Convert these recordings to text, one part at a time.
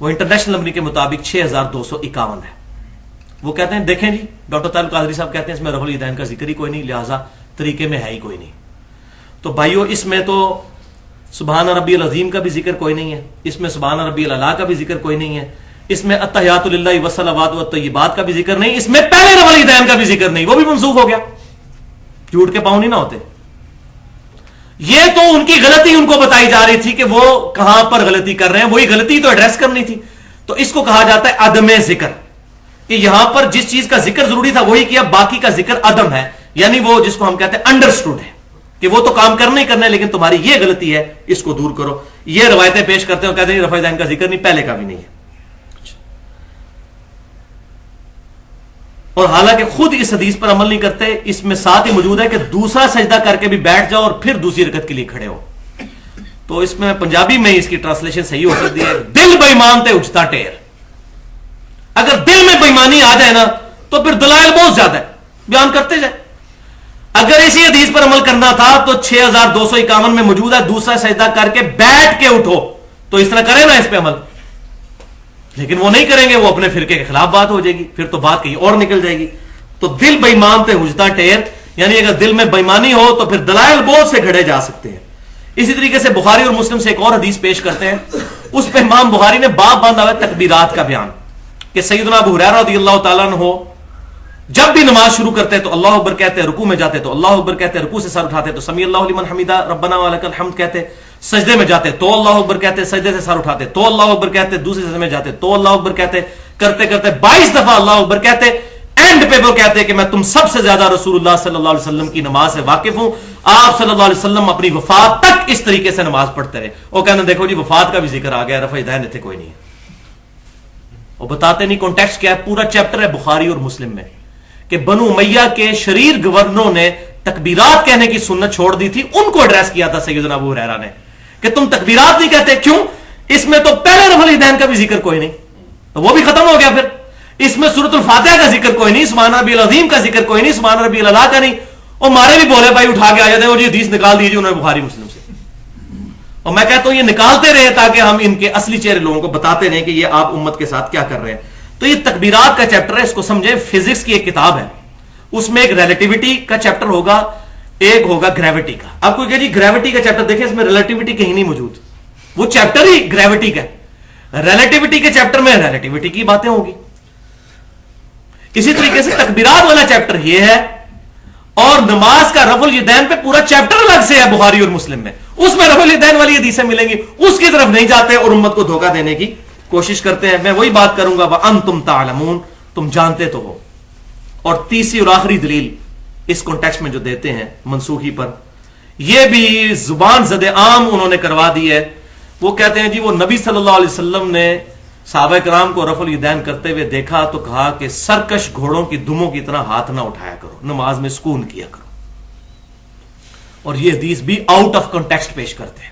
وہ international number کے مطابق 6251 ہے. وہ کہتے ہیں دیکھیں جی ڈاکٹر طارق قادری صاحب کہتے ہیں اس میں رفع الیدین کا ذکر ہی کوئی نہیں, لہٰذا طریقے میں ہے ہی کوئی نہیں. تو بھائیو اس میں تو سبحان ربی العظیم کا بھی ذکر کوئی نہیں ہے, اس میں سبحان ربی الاعلیٰ کا بھی ذکر کوئی نہیں ہے, اس میں التحیات للہ والصلوات والطیبات کا بھی ذکر نہیں, اس میں پہلے رفع الیدین کا بھی ذکر نہیں, وہ بھی منسوخ ہو گیا. جھوٹ کے پاؤں نہیں نہ ہوتے. یہ تو ان کی غلطی ان کو بتائی جا رہی تھی کہ وہ کہاں پر غلطی کر رہے ہیں, وہی غلطی تو ایڈریس کرنی تھی. تو اس کو کہا جاتا ہے عدم ذکر, کہ یہاں پر جس چیز کا ذکر ضروری تھا وہی کیا, باقی کا ذکر عدم ہے, یعنی وہ جس کو ہم کہتے ہیں انڈرسٹوڈ ہے کہ وہ تو کام کرنا ہی کرنا ہے, لیکن تمہاری یہ غلطی ہے, اس کو دور کرو. یہ روایتیں پیش کرتے ہیں اور کہتے ہیں رفع الیدین کا ذکر نہیں, پہلے کا بھی نہیں ہے. اور حالانکہ خود اس حدیث پر عمل نہیں کرتے. اس میں ساتھ ہی موجود ہے کہ دوسرا سجدہ کر کے بھی بیٹھ جاؤ اور پھر دوسری رکعت کے لیے کھڑے ہو. تو اس میں پنجابی میں اس کی ٹرانسلیشن صحیح ہو سکتی ہے, دل بے ایمان تے اجتا ٹیر. اگر دل میں بےایمانی آ جائے نا تو پھر دلائل بہت زیادہ ہے, بیان کرتے جائے. اگر اسی حدیث پر عمل کرنا تھا تو 6251 میں موجود ہے دوسرا سجدہ کر کے بیٹھ کے اٹھو, تو اس طرح کرے نا اس پہ عمل. لیکن وہ نہیں کریں گے, وہ اپنے فرقے کے خلاف بات ہو جائے گی, پھر تو بات کہیں اور نکل جائے گی. تو دل بے ایمان تے حجتا ٹیر, یعنی اگر دل میں بےایمانی ہو تو پھر دلائل بہت سے گھڑے جا سکتے ہیں. اسی طریقے سے بخاری اور مسلم سے ایک اور حدیث پیش کرتے ہیں, اس پہ امام بخاری نے باب باندھا ہوا تکبیرات کا بیان, کہ سیدنا ابو ہریرہ رضی اللہ تعالیٰ عنہ جب بھی نماز شروع کرتے تو اللہ اکبر کہتے, رکوع میں جاتے تو اللہ اکبر کہتے, رکوع سے سر اٹھاتے تو سمیع اللہ لمن حمیدہ ربنا ولک الحمد کہتے, سجدے میں جاتے تو اللہ اکبر کہتے, سجدے سے سر اٹھاتے تو اللہ اکبر کہتے, دوسرے سجدے میں جاتے تو اللہ اکبر کہتے, کرتے کرتے 22 دفعہ اللہ اکبر کہتے. اینڈ پہ وہ کہتے کہ میں تم سب سے زیادہ رسول اللہ صلی اللہ علیہ وسلم کی نماز سے واقف ہوں. آپ صلی اللہ علیہ وسلم اپنی وفات تک اس طریقے سے نماز پڑھتے رہے. وہ کہتے ہیں دیکھو جی وفات کا بھی ذکر آ گیا, رفع الیدین تھے کوئی نہیں ہے. وہ بتاتے نہیں کانٹیکسٹ کیا ہے. پورا چیپٹر ہے بخاری اور مسلم میں کہ بنو امیہ کے شریر گورنروں نے تکبیرات کہنے کی سنت چھوڑ دی تھی, ان کو ایڈریس کیا تھا سیدنا ابو ہریرہ نے کہ تم تکبیرات نہیں کہتے کیوں, اس میں تو پہلے رفع الیدین کا بھی ذکر کوئی نہیں, تو وہ بھی ختم ہو گیا. پھر اس میں سورۃ الفاتحہ کا ذکر کوئی نہیں, سبحان ربی العظیم کا ذکر کوئی نہیں, سبحان ربی الاعلیٰ کا نہیں. اور مارے بھی بولے بھائی اٹھا کے آ جاتے ہیں اور یہ حدیث نکال دیجیے انہوں نے بخاری مسلم سے. اور میں کہتا ہوں یہ نکالتے رہے تاکہ ہم ان کے اصلی چہرے لوگوں کو بتاتے رہیں کہ یہ آپ امت کے ساتھ کیا کر رہے ہیں. تو یہ تکبیرات کا چیپٹر ہے, اس کو سمجھیں. فزکس کی ایک کتاب ہے, اس میں ایک ریلیٹیوٹی کا چیپٹر ہوگا, ایک ہوگا گریوٹی کا. آپ کو کہ جی گریوٹی کا چیپٹر دیکھیں, اس میں ریلیٹیوٹی کہیں نہیں موجود, وہ چیپٹر ہی گریوٹی کا. ریلیٹیوٹی کے چیپٹر میں ریلیٹیوٹی کی باتیں ہوگی. اسی طریقے سے تکبیرات والا چیپٹر یہ ہے, اور نماز کا رفع الیدین پہ پورا چیپٹر الگ سے ہے بخاری اور مسلم میں, اس میں رفع الیدین والی حدیثیں ملیں گی. اس کی طرف نہیں جاتے اور امت کو دھوکہ دینے کی کوشش کرتے ہیں. میں وہی بات کروں گا, وَأَنْتُمْ تَعْلَمُونَ, تم جانتے تو ہو. اور تیسری اور آخری دلیل اس کانٹیکسٹ میں جو دیتے ہیں منسوخی پر, یہ بھی زبان زد عام انہوں نے کروا دی ہے. وہ کہتے ہیں جی وہ نبی صلی اللہ علیہ وسلم نے صحابہ کرام کو رفع الیدین کرتے ہوئے دیکھا تو کہا کہ سرکش گھوڑوں کی دموں کی طرح ہاتھ نہ اٹھایا کرو, نماز میں سکون کیا کرو. اور یہ حدیث بھی آؤٹ آف کانٹیکسٹ پیش کرتے ہیں.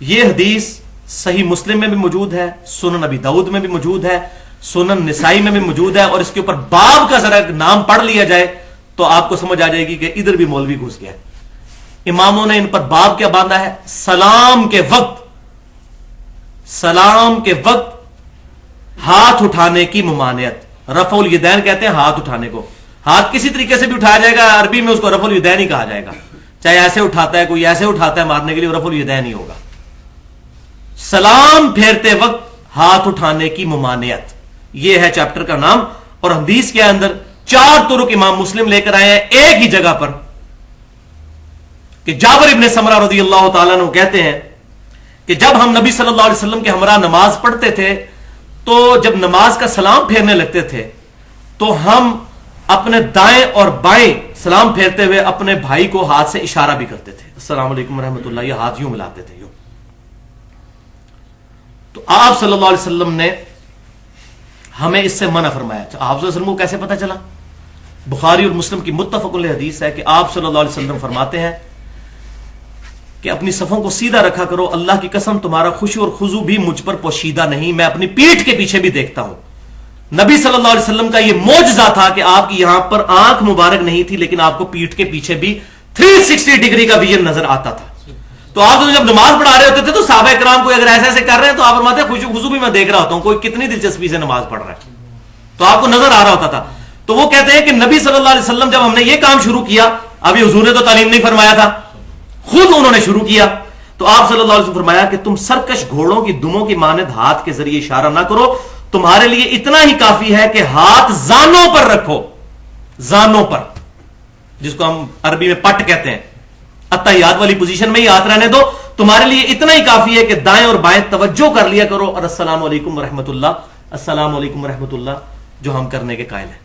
یہ حدیث صحیح مسلم میں بھی موجود ہے, سنن ابی داؤد میں بھی موجود ہے, سنن نسائی میں بھی موجود ہے. اور اس کے اوپر باب کا ذرا نام پڑھ لیا جائے تو آپ کو سمجھ آ جائے گی کہ ادھر بھی مولوی گھس گیا. اماموں نے ان پر باب کیا باندھا ہے, سلام کے وقت ہاتھ اٹھانے کی ممانعت. رفع الیدین کہتے ہیں ہاتھ اٹھانے کو. ہاتھ کسی طریقے سے بھی اٹھایا جائے گا, عربی میں اس کو رفع الیدین ہی کہا جائے گا. چاہے ایسے اٹھاتا ہے, کوئی ایسے اٹھاتا ہے مارنے کے لیے, رفع الیدین ہی ہوگا. سلام پھیرتے وقت ہاتھ اٹھانے کی ممانعت, یہ ہے چیپٹر کا نام. اور حدیث کے اندر 4 طرق امام مسلم لے کر آئے ہیں ایک ہی جگہ پر, کہ جابر ابن سمرہ رضی اللہ تعالیٰ عنہ کہتے ہیں کہ جب ہم نبی صلی اللہ علیہ وسلم کے ہمراہ نماز پڑھتے تھے تو جب نماز کا سلام پھیرنے لگتے تھے تو ہم اپنے دائیں اور بائیں سلام پھیرتے ہوئے اپنے بھائی کو ہاتھ سے اشارہ بھی کرتے تھے, السلام علیکم ورحمۃ اللہ, یہ ہاتھ یوں ملاتے تھے یوں. تو آپ صلی اللہ علیہ وسلم نے ہمیں اس سے منع فرمایا. آپ صلی اللہ علیہ وسلم کو کیسے پتا چلا؟ بخاری اور مسلم کی متفق علیہ حدیث ہے کہ آپ صلی اللہ علیہ وسلم فرماتے ہیں کہ اپنی صفوں کو سیدھا رکھا کرو, اللہ کی قسم تمہارا خشوع اور خضوع بھی مجھ پر پوشیدہ نہیں, میں اپنی پیٹھ کے پیچھے بھی دیکھتا ہوں. نبی صلی اللہ علیہ وسلم کا یہ معجزہ تھا کہ آپ کی یہاں پر آنکھ مبارک نہیں تھی, لیکن آپ کو پیٹھ کے پیچھے بھی 360 ڈگری کا ویژن نظر آتا تھا. تو آپ جب نماز پڑھا رہے ہوتے تھے تو صحابہ کرام کوئی اگر ایسے ایسے کر رہے ہیں تو آپ فرماتے ہیں خشوع خضوع بھی میں دیکھ رہا ہوتا ہوں، کوئی کتنی دلچسپی سے نماز پڑھ رہا ہے، تو آپ کو نظر آ رہا ہوتا تھا. تو وہ کہتے ہیں کہ نبی صلی اللہ علیہ وسلم جب ہم نے یہ کام شروع کیا، ابھی حضور نے تو تعلیم نہیں فرمایا تھا، خود انہوں نے شروع کیا، تو آپ صلی اللہ علیہ وسلم فرمایا کہ تم سرکش گھوڑوں کی دموں کی مانند ہاتھ کے ذریعے اشارہ نہ کرو، تمہارے لیے اتنا ہی کافی ہے کہ ہاتھ زانوں پر رکھو، زانوں پر، جس کو ہم عربی میں پٹ کہتے ہیں، اتحیات والی پوزیشن میں ہی ہاتھ رہنے دو، تمہارے لیے اتنا ہی کافی ہے کہ دائیں اور بائیں توجہ کر لیا کرو، اور السلام علیکم ورحمۃ اللہ، السلام علیکم ورحمۃ اللہ جو ہم کرنے کے قائل ہیں.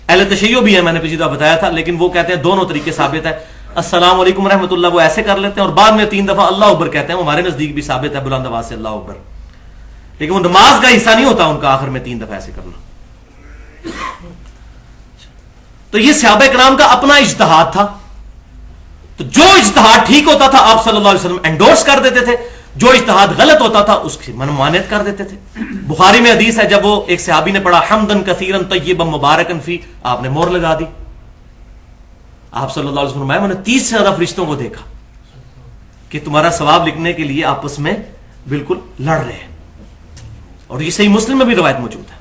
اہل تشیع بھی ہے، میں نے پچھلی دفعہ بتایا تھا، لیکن وہ کہتے ہیں دونوں طریقے ثابت ہے. السلام علیکم ورحمۃ اللہ وہ ایسے کر لیتے ہیں اور بعد میں 3 دفعہ اللہ اکبر کہتے ہیں، وہ ہمارے نزدیک بھی ثابت ہے بلند آواز سے اللہ اکبر، لیکن وہ نماز کا حصہ نہیں ہوتا ان کا آخر میں 3 دفعہ ایسے کرنا. تو یہ صحابہ کرام کا اپنا اجتہاد تھا، تو جو اجتہاد ٹھیک ہوتا تھا آپ صلی اللہ علیہ وسلم انڈورس کر دیتے تھے، جو اجتہاد غلط ہوتا تھا اس کی ممانعت کر دیتے تھے. بخاری میں حدیث ہے جب وہ ایک صحابی نے پڑھا حمدن کثیرن طیبا مبارکن فی، آپ نے مہر لگا دی. آپ صلی اللہ علیہ وسلم میں نے 30 سے زیادہ فرشتوں کو دیکھا کہ تمہارا ثواب لکھنے کے لیے آپس میں بالکل لڑ رہے ہیں، اور یہ صحیح مسلم میں بھی روایت موجود ہے.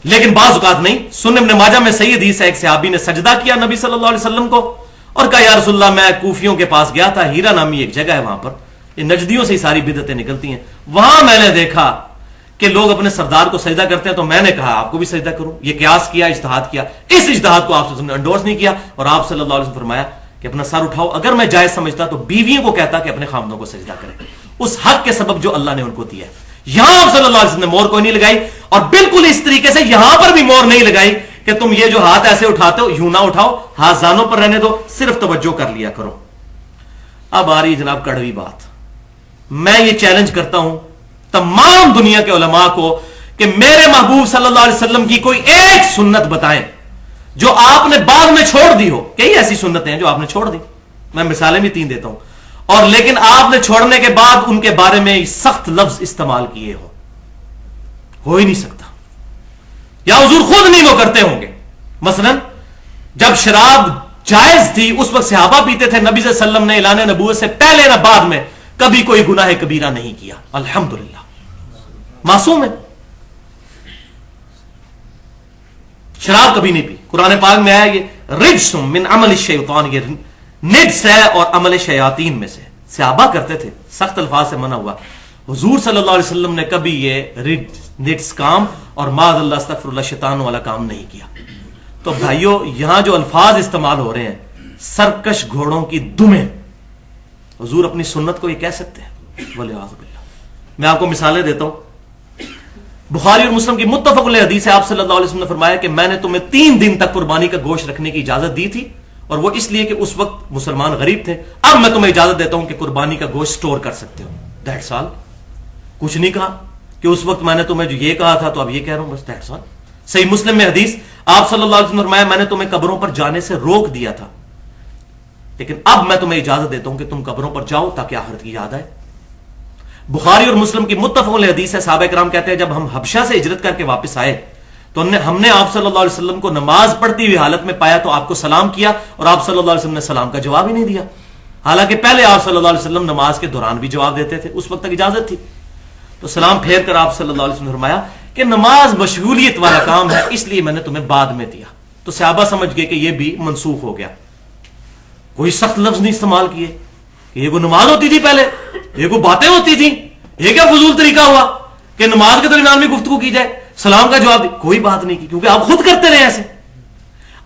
لیکن بعض اوقات نہیں. سنن ابن ماجہ میں صحیح حدیث ہے، ایک صحابی نے سجدہ کیا نبی صلی اللہ علیہ وسلم کو اور کہا یا رسول اللہ میں کوفیوں کے پاس گیا تھا، ہیرا نامی ایک جگہ ہے وہاں پر، یہ نجدیوں سے ہی ساری بدعتیں نکلتی ہیں، وہاں میں نے دیکھا کہ لوگ اپنے سردار کو سجدہ کرتے ہیں، تو میں نے کہا آپ کو بھی سجدہ کروں. یہ قیاس کیا، اجتہاد کیا، اس اجتہاد کو آپ نے انڈورس نہیں کیا، اور آپ صلی اللہ علیہ وسلم فرمایا کہ اپنا سر اٹھاؤ. اگر میں جائز سمجھتا تو بیویوں کو کہتا کہ اپنے خامدوں کو سجدہ کریں، اس حق کے سبب جو اللہ نے ان کو دیا ہے. یہاں آپ صلی اللہ علیہ وسلم نے مور کوئی نہیں لگائی، اور بالکل اس طریقے سے یہاں پر بھی مور نہیں لگائی کہ تم یہ جو ہاتھ ایسے اٹھاتے ہو یوں نہ اٹھاؤ، ہاتھ زانوں پر رہنے دو، صرف توجہ کر لیا کرو. اب آ رہی جناب کڑوی بات. میں یہ چیلنج کرتا ہوں تمام دنیا کے علماء کو کہ میرے محبوب صلی اللہ علیہ وسلم کی کوئی ایک سنت بتائیں جو آپ نے بعد میں چھوڑ دی ہو. کئی ایسی سنتیں ہیں جو آپ نے چھوڑ دی، میں مثالیں بھی 3 دیتا ہوں، اور لیکن آپ نے چھوڑنے کے بعد ان کے بارے میں سخت لفظ استعمال کیے ہو ہی نہیں سکتا، یا حضور خود نہیں وہ کرتے ہوں گے. مثلا جب شراب جائز تھی اس وقت صحابہ پیتے تھے، نبی صلی اللہ علیہ وسلم نے اعلان نبوت سے پہلے نہ بعد میں کبھی کوئی گناہ کبیرہ نہیں کیا، الحمدللہ معصوم ہے. شراب کبھی نہیں پی. قرآن پاک میں آیا یہ رجس من عمل الشیطان، یہ نجس ہے اور عمل شیاطین میں سے. صحابہ کرتے تھے، سخت الفاظ سے منع ہوا. حضور صلی اللہ علیہ وسلم نے کبھی یہ نجس کام اور معاذ اللہ استغفر اللہ شیطان والا کام نہیں کیا. تو بھائیو یہاں جو الفاظ استعمال ہو رہے ہیں سرکش گھوڑوں کی دمیں، حضور اپنی سنت کو یہ کہہ سکتے ہیں؟ والعیاذ باللہ. میں آپ کو مثالیں دیتا ہوں. بخاری اور مسلم کی متفق علیہ حدیث ہے، آپ صلی اللہ علیہ وسلم نے فرمایا کہ میں نے تمہیں 3 دن تک قربانی کا گوشت رکھنے کی اجازت دی تھی، اور وہ اس لیے کہ اس وقت مسلمان غریب تھے. اب میں تمہیں اجازت دیتا ہوں کہ قربانی کا گوشت سٹور کر سکتے ہو. That's all. کچھ نہیں کہا کہ اس وقت میں نے تمہیں جو یہ کہا تھا تو اب یہ کہہ رہا ہوں، بس دیٹس آل. صحیح مسلم میں حدیث، آپ صلی اللہ علیہ وسلم نے فرمایا میں نے تمہیں قبروں پر جانے سے روک دیا تھا، لیکن اب میں تمہیں اجازت دیتا ہوں کہ تم قبروں پر جاؤ تاکہ آخرت کی یاد آئے. بخاری اور مسلم کی متفق علیہ حدیث ہے، صحابہ کرام کہتے ہیں جب ہم حبشہ سے ہجرت کر کے واپس آئے تو ہم نے آپ صلی اللہ علیہ وسلم کو نماز پڑھتی ہوئی حالت میں پایا، تو آپ کو سلام کیا اور آپ صلی اللہ علیہ وسلم نے سلام کا جواب ہی نہیں دیا، حالانکہ پہلے آپ صلی اللہ علیہ وسلم نماز کے دوران بھی جواب دیتے تھے، اس وقت تک اجازت تھی. تو سلام پھیر کر آپ صلی اللہ علیہ وسلم نے فرمایا کہ نماز مشغولیت والا کام ہے، اس لیے میں نے تمہیں بعد میں دیا. تو صحابہ سمجھ گئے کہ یہ بھی منسوخ ہو گیا. کوئی سخت لفظ نہیں استعمال کیے کہ یہ کوئی نماز ہوتی تھی پہلے، یہ کوئی باتیں ہوتی تھیں، یہ کیا فضول طریقہ ہوا کہ نماز کے درمیان میں گفتگو کی جائے، سلام کا جواب دی. کوئی بات نہیں کی کیونکہ آپ خود کرتے رہے ایسے.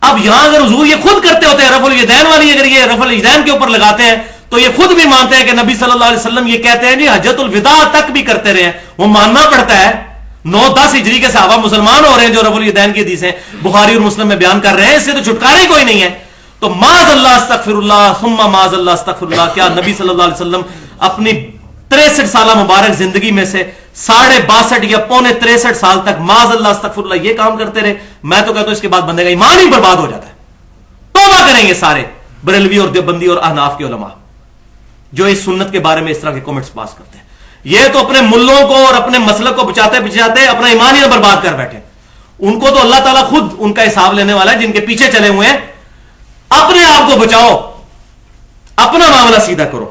اب یہاں اگر حضور یہ خود کرتے ہوتے ہیں رفع الیدین والی، اگر یہ رفع الیدین کے اوپر لگاتے ہیں تو یہ خود بھی مانتے ہیں کہ نبی صلی اللہ علیہ وسلم یہ کہتے ہیں جی حجۃ الوداع تک بھی کرتے رہے ہیں. وہ ماننا پڑتا ہے. 9-10 ہجری کے صحابہ مسلمان ہو رہے ہیں جو رفع الیدین کی حدیثیں بخاری اور مسلم میں بیان کر رہے ہیں، اس سے تو چھٹکارا ہی کوئی نہیں ہے. تو معاذ اللہ استغفر اللہ ثم معاذ اللہ استغفر اللہ. کیا نبی صلی اللہ علیہ وسلم اپنی 63 سالہ مبارک زندگی میں سے 62.5 یا 63 سال تک معاذ اللہ استغفر اللہ یہ کام کرتے رہے؟ میں تو کہتا ہوں اس کے بعد بندے کا ایمان ہی برباد ہو جاتا ہے. توبہ کریں گے سارے بریلوی اور دیوبندی اور احناف کے علماء جو اس سنت کے بارے میں اس طرح کے کمنٹس پاس کرتے ہیں. یہ تو اپنے ملوں کو اور اپنے مسلک کو بچاتے اپنا ایمان ہی برباد کر بیٹھے. ان کو تو اللہ تعالیٰ خود ان کا حساب لینے والا ہے جن کے پیچھے چلے ہوئے ہیں. اپنے آپ کو بچاؤ، اپنا معاملہ سیدھا کرو.